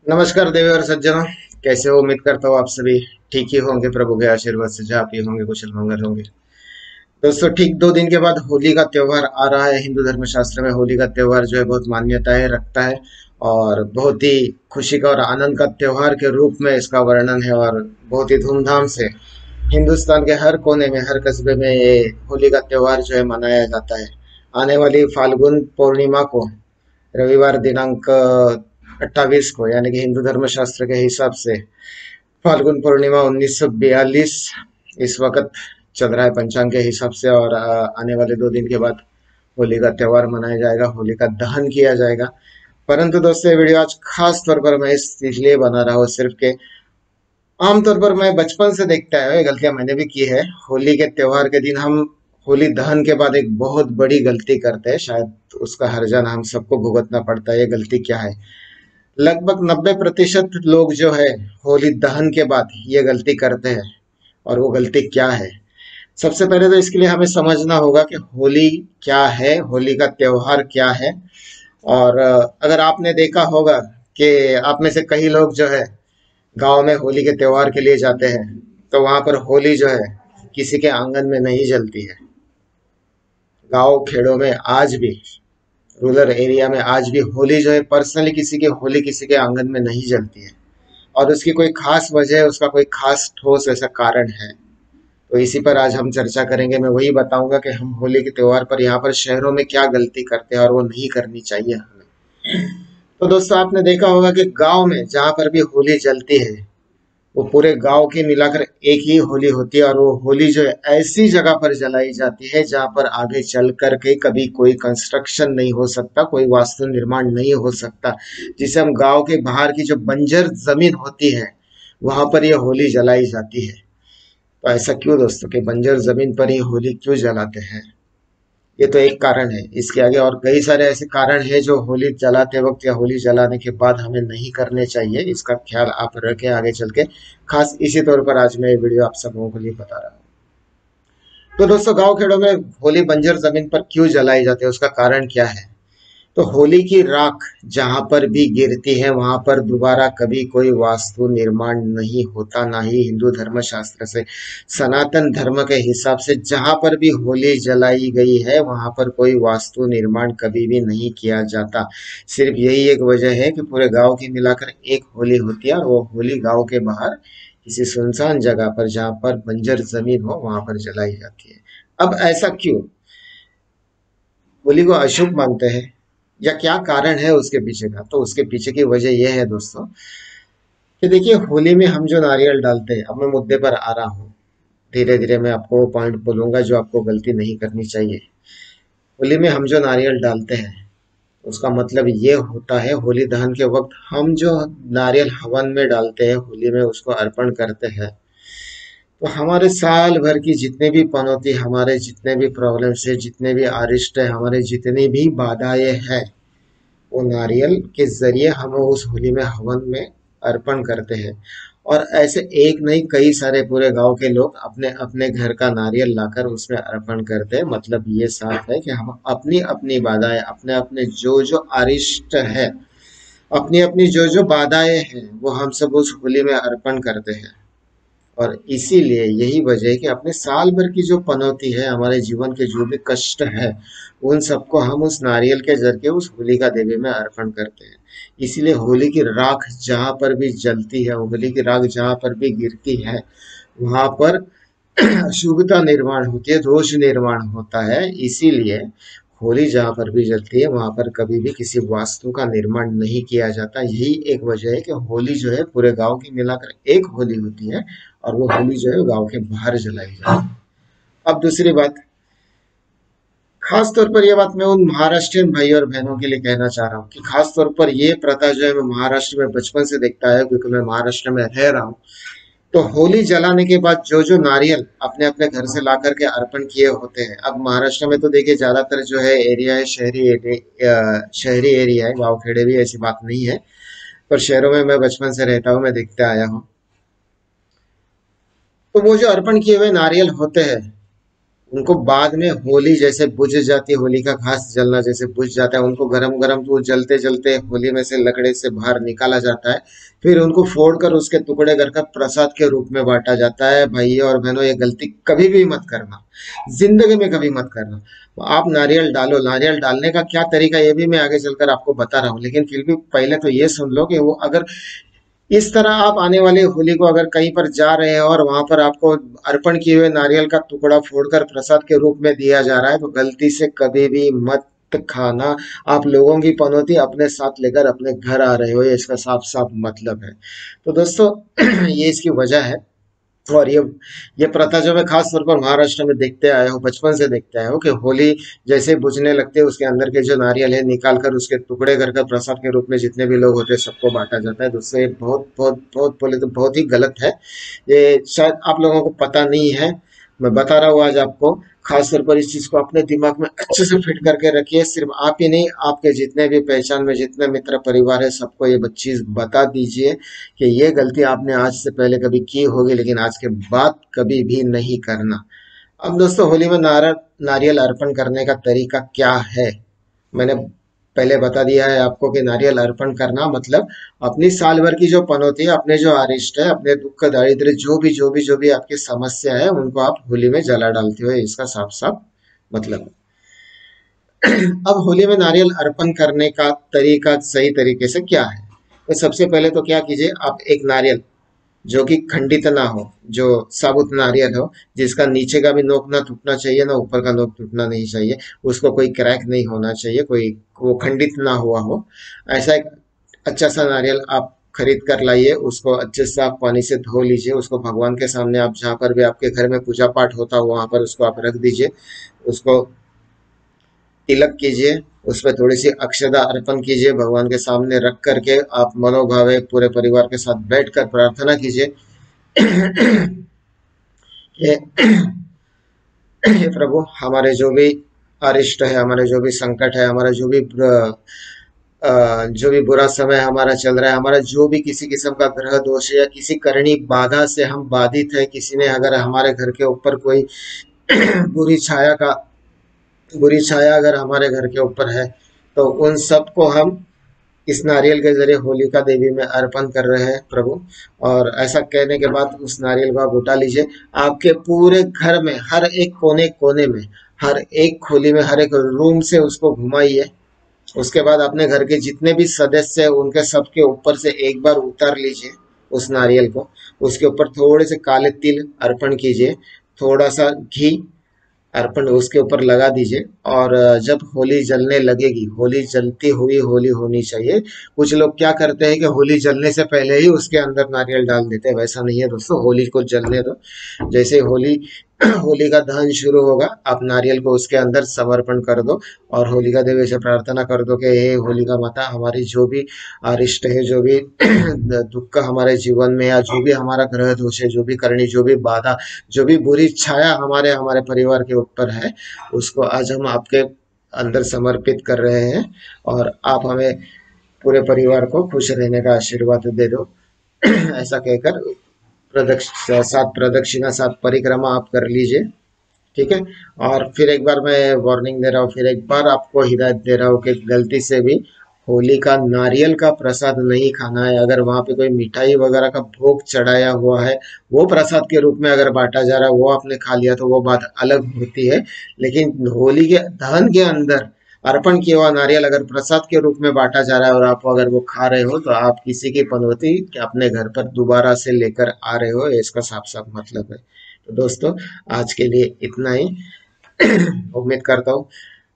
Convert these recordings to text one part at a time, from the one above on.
नमस्कार देवी और सज्जनों। कैसे हो? उम्मीद करता हूँ आप सभी ठीक ही होंगे। प्रभु के आशीर्वाद से जहाँ भी होंगे कुशल मंगल होंगे। दोस्तों, ठीक 2 दिन के बाद होली का त्योहार आ रहा है। हिंदू धर्म शास्त्र में होली का त्योहार जो है बहुत मान्यताएं रखता है और बहुत ही खुशी का और आनंद का त्योहार के रूप में इसका वर्णन है और बहुत ही धूमधाम से हिंदुस्तान के हर कोने में, हर कस्बे में ये होली का त्योहार जो है मनाया जाता है। आने वाली फाल्गुन पूर्णिमा को, रविवार दिनांक 28 को, यानी कि हिंदू धर्म शास्त्र के हिसाब से फाल्गुन पूर्णिमा 1942 इस वक्त चल रहा है पंचांग के हिसाब से। और आने वाले 2 दिन के बाद होली का त्योहार मनाया जाएगा, होली का दहन किया जाएगा। परंतु दोस्तों, ये वीडियो आज खास तौर पर मैं इसलिए बना रहा हूँ सिर्फ के आमतौर पर मैं बचपन से देखता है, ये गलतियां मैंने भी की है। होली के त्योहार के दिन हम होली दहन के बाद एक बहुत बड़ी गलती करते हैं, शायद उसका हर्जाना हम सबको भुगतना पड़ता है। ये गलती क्या है? लगभग 90% लोग जो है होली दहन के बाद ये गलती करते हैं। और वो गलती क्या है? सबसे पहले तो इसके लिए हमें समझना होगा कि होली क्या है, होली का त्योहार क्या है। और अगर आपने देखा होगा कि आप में से कई लोग जो है गांव में होली के त्योहार के लिए जाते हैं, तो वहां पर होली जो है किसी के आंगन में नहीं जलती है। गांव खेड़ों में आज भी, रूरल एरिया में आज भी होली जो है पर्सनली किसी की होली किसी के आंगन में नहीं जलती है। और उसकी कोई खास वजह है, उसका कोई खास ठोस ऐसा कारण है। तो इसी पर आज हम चर्चा करेंगे। मैं वही बताऊंगा कि हम होली के त्योहार पर यहाँ पर शहरों में क्या गलती करते हैं और वो नहीं करनी चाहिए हमें। तो दोस्तों, आपने देखा होगा कि गांव में जहां पर भी होली जलती है, वो पूरे गांव की मिलाकर एक ही होली होती है। और वो होली जो है ऐसी जगह पर जलाई जाती है जहां पर आगे चल कर के कभी कोई कंस्ट्रक्शन नहीं हो सकता, कोई वास्तु निर्माण नहीं हो सकता। जिसे हम गांव के बाहर की जो बंजर जमीन होती है, वहां पर ये होली जलाई जाती है। तो ऐसा क्यों दोस्तों कि बंजर जमीन पर ही होली क्यों जलाते हैं? ये तो एक कारण है। इसके आगे और कई सारे ऐसे कारण हैं जो होली जलाते वक्त या होली जलाने के बाद हमें नहीं करने चाहिए। इसका ख्याल आप रखें आगे चल के। खास इसी तौर पर आज मैं ये वीडियो आप सब लोगों के लिए बता रहा हूँ। तो दोस्तों, गांव खेड़ों में होली बंजर जमीन पर क्यों जलाई जाती है, उसका कारण क्या है? तो होली की राख जहां पर भी गिरती है वहां पर दोबारा कभी कोई वास्तु निर्माण नहीं होता, ना ही हिंदू धर्म शास्त्र से, सनातन धर्म के हिसाब से जहां पर भी होली जलाई गई है वहां पर कोई वास्तु निर्माण कभी भी नहीं किया जाता। सिर्फ यही एक वजह है कि पूरे गांव की मिलाकर एक होली होती है और वो होली गांव के बाहर किसी सुनसान जगह पर जहां पर बंजर जमीन हो वहां पर जलाई जाती है। अब ऐसा क्यों? होली को अशुभ मानते हैं या क्या कारण है उसके पीछे का? तो उसके पीछे की वजह यह है दोस्तों कि देखिए, होली में हम जो नारियल डालते हैं, अब मैं मुद्दे पर आ रहा हूँ। धीरे धीरे मैं आपको वो पॉइंट बोलूंगा जो आपको गलती नहीं करनी चाहिए। होली में हम जो नारियल डालते हैं उसका मतलब ये होता है, होली दहन के वक्त हम जो नारियल हवन में डालते हैं, होली में उसको अर्पण करते हैं, तो हमारे साल भर की जितने भी पनौती, हमारे जितने भी प्रॉब्लम्स है, जितने भी अरिष्ट है, हमारे जितनी भी बाधाएं हैं, वो नारियल के जरिए हम उस होली में हवन में अर्पण करते हैं। और ऐसे एक नहीं, कई सारे पूरे गांव के लोग अपने अपने घर का नारियल लाकर उसमें अर्पण करते हैं। मतलब ये साफ है कि हम अपनी अपनी बाधाएं, अपने अपने जो जो अरिष्ट है, अपनी अपनी जो जो बाधाएं हैं, वो हम सब उस होली में अर्पण करते हैं। और इसीलिए यही वजह है कि अपने साल भर की जो पनौती है, हमारे जीवन के जो भी कष्ट है, उन सबको हम उस नारियल के जरिए उस होलिका देवी में अर्पण करते हैं। इसीलिए होली की राख जहां पर भी जलती है, होली की राख जहां पर भी गिरती है, वहां पर शुभता निर्माण होती है, दोष निर्माण होता है। इसीलिए होली जहां पर भी जलती है वहां पर कभी भी किसी वास्तु का निर्माण नहीं किया जाता। यही एक वजह है कि होली जो है पूरे गांव की मिलाकर एक होली होती है और वो होली जो है गांव के बाहर जलाई जाती है। अब दूसरी बात, खास तौर पर यह बात मैं उन महाराष्ट्रियन भाई और बहनों के लिए कहना चाह रहा हूँ कि खास तौर पर ये प्रथा जो है मैं महाराष्ट्र में बचपन से देखता है, क्योंकि मैं महाराष्ट्र में रह रहा हूँ। तो होली जलाने के बाद जो जो नारियल अपने अपने घर से ला करके अर्पण किए होते हैं, अब महाराष्ट्र में तो देखिए ज्यादातर जो है एरिया है शहरी एरिया है, गांव खेड़े भी ऐसी बात नहीं है। पर शहरों में मैं बचपन से रहता हूँ, मैं देखते आया हूँ। तो वो जो अर्पण किए हुए नारियल होते हैं, उनको बाद में होली जैसे बुझ जाती है, होली का घास जलना जैसे बुझ जाता है, उनको गरम गरम तो जलते जलते होली में से लकड़े से बाहर निकाला जाता है। फिर उनको फोड़ कर उसके टुकड़े करके प्रसाद के रूप में बांटा जाता है। भाइयों और बहनों, ये गलती कभी भी मत करना, जिंदगी में कभी मत करना। आप नारियल डालो, नारियल डालने का क्या तरीका ये भी मैं आगे चलकर आपको बता रहा हूँ, लेकिन फिर भी पहले तो ये सुन लो कि वो अगर इस तरह आप आने वाली होली को अगर कहीं पर जा रहे हैं और वहां पर आपको अर्पण किए हुए नारियल का टुकड़ा फोड़कर प्रसाद के रूप में दिया जा रहा है, तो गलती से कभी भी मत खाना। आप लोगों की पनौती अपने साथ लेकर अपने घर आ रहे हो, ये इसका साफ साफ मतलब है। तो दोस्तों ये इसकी वजह है। और ये प्रथा जो मैं खास तौर पर महाराष्ट्र में देखते आया हूँ, बचपन से देखते आया हूँ कि होली जैसे ही बुझने लगते हैं उसके अंदर के जो नारियल है निकाल कर उसके टुकड़े कर प्रसाद के रूप में जितने भी लोग होते हैं सबको बांटा जाता है। दोस्तों ये बहुत बहुत बहुत बोले तो बहुत ही गलत है। ये शायद आप लोगों को पता नहीं है, मैं बता रहा हूँ आज आपको। खास तौर पर इस चीज को अपने दिमाग में अच्छे से फिट करके रखिए। सिर्फ आप ही नहीं, आपके जितने भी पहचान में जितने मित्र परिवार है सबको ये चीज बता दीजिए कि ये गलती आपने आज से पहले कभी की होगी लेकिन आज के बाद कभी भी नहीं करना। अब दोस्तों होली में नारियल अर्पण करने का तरीका क्या है, मैंने पहले बता दिया है आपको कि नारियल अर्पण करना मतलब अपनी साल भर की जो पनौती है, अपने जो अरिष्ट है, अपने दुख दारिद्र्य जो भी आपकी समस्या है उनको आप होली में जला डालते हो, इसका साफ साफ मतलब है। अब होली में नारियल अर्पण करने का तरीका सही तरीके से क्या है? तो सबसे पहले तो क्या कीजिए, आप एक नारियल जो कि खंडित ना हो, जो साबुत नारियल हो, जिसका नीचे का भी नोक ना टूटना चाहिए ना ऊपर का नोक टूटना नहीं चाहिए, उसको कोई क्रैक नहीं होना चाहिए, कोई वो खंडित ना हुआ हो, ऐसा एक अच्छा सा नारियल आप खरीद कर लाइए। उसको अच्छे से आप पानी से धो लीजिए, उसको भगवान के सामने आप जहाँ पर भी आपके घर में पूजा पाठ होता हो वहां पर उसको आप रख दीजिए। उसको तिलक कीजिए, उसमें थोड़ी सी अक्षदा अर्पण कीजिए, भगवान के सामने रख करके आप मनोभावे पूरे परिवार के साथ बैठकर प्रार्थना कीजिए कि हे प्रभु, हमारे जो भी अरिष्ट है, हमारे जो भी संकट है, हमारा जो भी बुरा समय हमारा चल रहा है, हमारा जो भी किसी किस्म का ग्रह दोष है या किसी करनी बाधा से हम बाधित है, किसी ने अगर हमारे घर के ऊपर कोई बुरी छाया का बुरी छाया अगर हमारे घर के ऊपर है, तो उन सब को हम इस नारियल के जरिए होलिका देवी में अर्पण कर रहे हैं प्रभु। और ऐसा कहने के बाद उस नारियल को आप उठा लीजिए, आपके पूरे घर में हर एक कोने कोने में, हर एक खोली में, हर एक रूम से उसको घुमाइए। उसके बाद अपने घर के जितने भी सदस्य हैं उनके सबके ऊपर से एक बार उतार लीजिए उस नारियल को। उसके ऊपर थोड़े से काले तिल अर्पण कीजिए, थोड़ा सा घी अर्पण उसके ऊपर लगा दीजिए। और जब होली जलने लगेगी, होली जलती हुई होली होनी चाहिए। कुछ लोग क्या करते हैं कि होली जलने से पहले ही उसके अंदर नारियल डाल देते हैं, वैसा नहीं है दोस्तों। होली को जलने दो, जैसे होली होली का दहन शुरू होगा आप नारियल को उसके अंदर समर्पण कर दो और होलिका देवी से प्रार्थना कर दो कि हे होलिका माता, हमारी जो भी अरिष्ट है, जो भी दुख हमारे जीवन में या जो भी हमारा ग्रह दोष है, जो भी करनी, जो भी बाधा, जो भी बुरी छाया हमारे हमारे परिवार के ऊपर है, उसको आज हम आपके अंदर समर्पित कर रहे हैं। और आप हमें पूरे परिवार को खुश रहने का आशीर्वाद दे दो। ऐसा कहकर सात प्रदक्षिणा, सात परिक्रमा आप कर लीजिए, ठीक है। और फिर एक बार मैं वार्निंग दे रहा हूँ, फिर एक बार आपको हिदायत दे रहा हूँ कि गलती से भी होली का नारियल का प्रसाद नहीं खाना है। अगर वहां पे कोई मिठाई वगैरह का भोग चढ़ाया हुआ है, वो प्रसाद के रूप में अगर बांटा जा रहा है, वो आपने खा लिया तो वो बात अलग होती है। लेकिन होली के दहन के अंदर अर्पण किया हुआ नारियल अगर प्रसाद के रूप में बांटा जा रहा है और आप अगर वो खा रहे हो, तो आप किसी की पनौती अपने घर पर दोबारा से लेकर आ रहे हो, इसका साफ साफ मतलब है। तो दोस्तों आज के लिए इतना ही। उम्मीद करता हूँ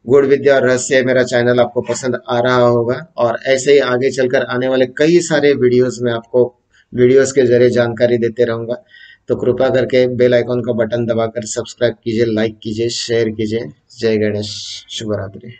गुड़ विद्या और रहस्य मेरा चैनल आपको पसंद आ रहा होगा, और ऐसे ही आगे चलकर आने वाले कई सारे वीडियोस में आपको वीडियोस के जरिए जानकारी देते रहूंगा। तो कृपया करके बेल आइकॉन का बटन दबाकर सब्सक्राइब कीजिए, लाइक कीजिए, शेयर कीजिए। जय गणेश, शुभ रात्रि।